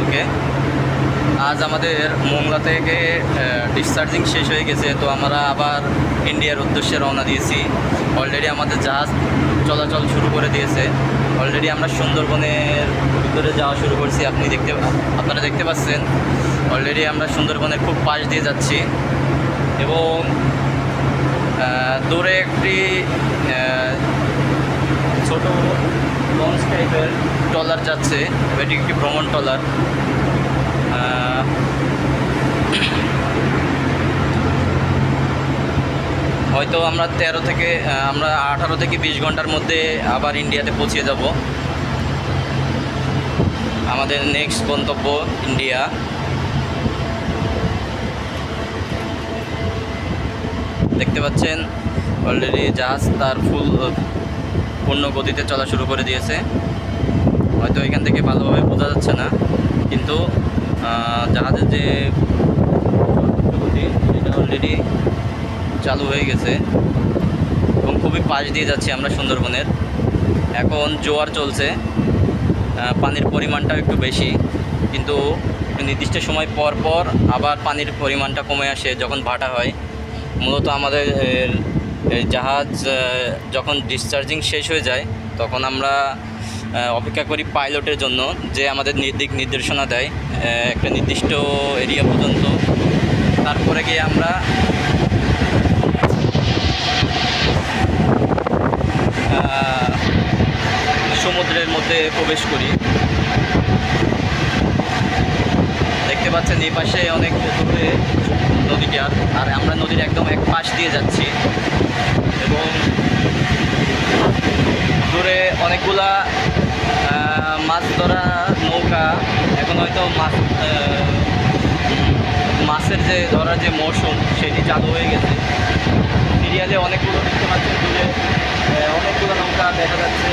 সকলকে। আজ আমাদের মোংলা থেকে ডিসচার্জিং শেষ হয়ে গেছে, তো আমরা আবার ইন্ডিয়ার উদ্দেশ্যে রওনা দিয়েছি। অলরেডি আমাদের জাহাজ চলাচল শুরু করে দিয়েছে। অলরেডি আমরা সুন্দরবনের ভিতরে যাওয়া শুরু করছি। আপনারা দেখতে পাচ্ছেন অলরেডি আমরা সুন্দরবনের খুব পাশ দিয়ে যাচ্ছি এবং দূরে একটি ছোট লঞ্চ টাইপের ট্রলার যাচ্ছে। এটি একটি ভ্রমণ ট্রলার। হয়তো আমরা 18 থেকে 20 ঘন্টার মধ্যে আবার ইন্ডিয়াতে পৌঁছে যাব। আমাদের নেক্সট গন্তব্য ইন্ডিয়া। দেখতে পাচ্ছেন অলরেডি জাহাজ তার পূর্ণ গতিতে চলা শুরু করে দিয়েছে। হয়তো এখান থেকে ভালোভাবে বোঝা যাচ্ছে না, কিন্তু জাহাজের যে গতি সেটা অলরেডি চালু হয়ে গেছে এবং খুবই পাশ দিয়ে যাচ্ছি আমরা সুন্দরবনের। এখন জোয়ার চলছে, পানির পরিমাণটাও একটু বেশি, কিন্তু নির্দিষ্ট সময় পর পর আবার পানির পরিমাণটা কমে আসে যখন ভাটা হয়। মূলত আমাদের জাহাজ যখন ডিসচার্জিং শেষ হয়ে যায় তখন আমরা অপেক্ষা করি পাইলটের জন্য, যে আমাদের দিক নির্দেশনা দেয় একটা নির্দিষ্ট এরিয়া পর্যন্ত। তারপরে গিয়ে আমরা সমুদ্রের মধ্যে প্রবেশ করি। দেখতে পাচ্ছেন এই পাশে অনেক দূরে নদীটা, আর আমরা নদীর একদম এক পাশ দিয়ে যাচ্ছি এবং দূরে অনেকগুলা মাছ ধরা নৌকা। এখন হয়তো মাছের যে ধরার যে মৌসুম সেটি চালু হয়ে গেছে। সিরিয়ালে অনেকগুলো দেখতে পাচ্ছেন, দূরে অনেকগুলো নৌকা দেখা যাচ্ছে।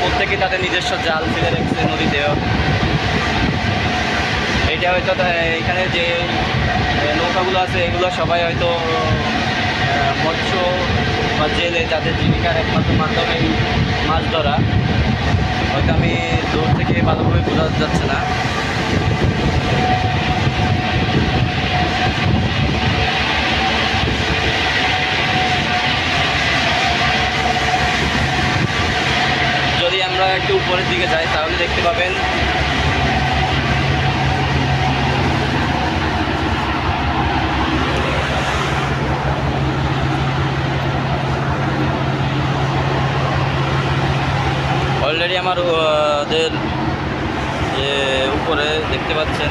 প্রত্যেকে তাদের নিজস্ব জাল ফেলে রেখেছে নদীতে। এটা হয়তো এখানে যে নৌকাগুলো আছে এগুলো সবাই হয়তো মৎস্য বা জেলে যাদের জীবিকার একমাত্র মাধ্যমে মাছ ধরা। হয়তো আমি দূর থেকে ভালোভাবে বোঝা যাচ্ছে না। যদি আমরা একটু উপরের দিকে যাই তাহলে দেখতে পাবেন অলরেডি আমাদের যে উপরে দেখতে পাচ্ছেন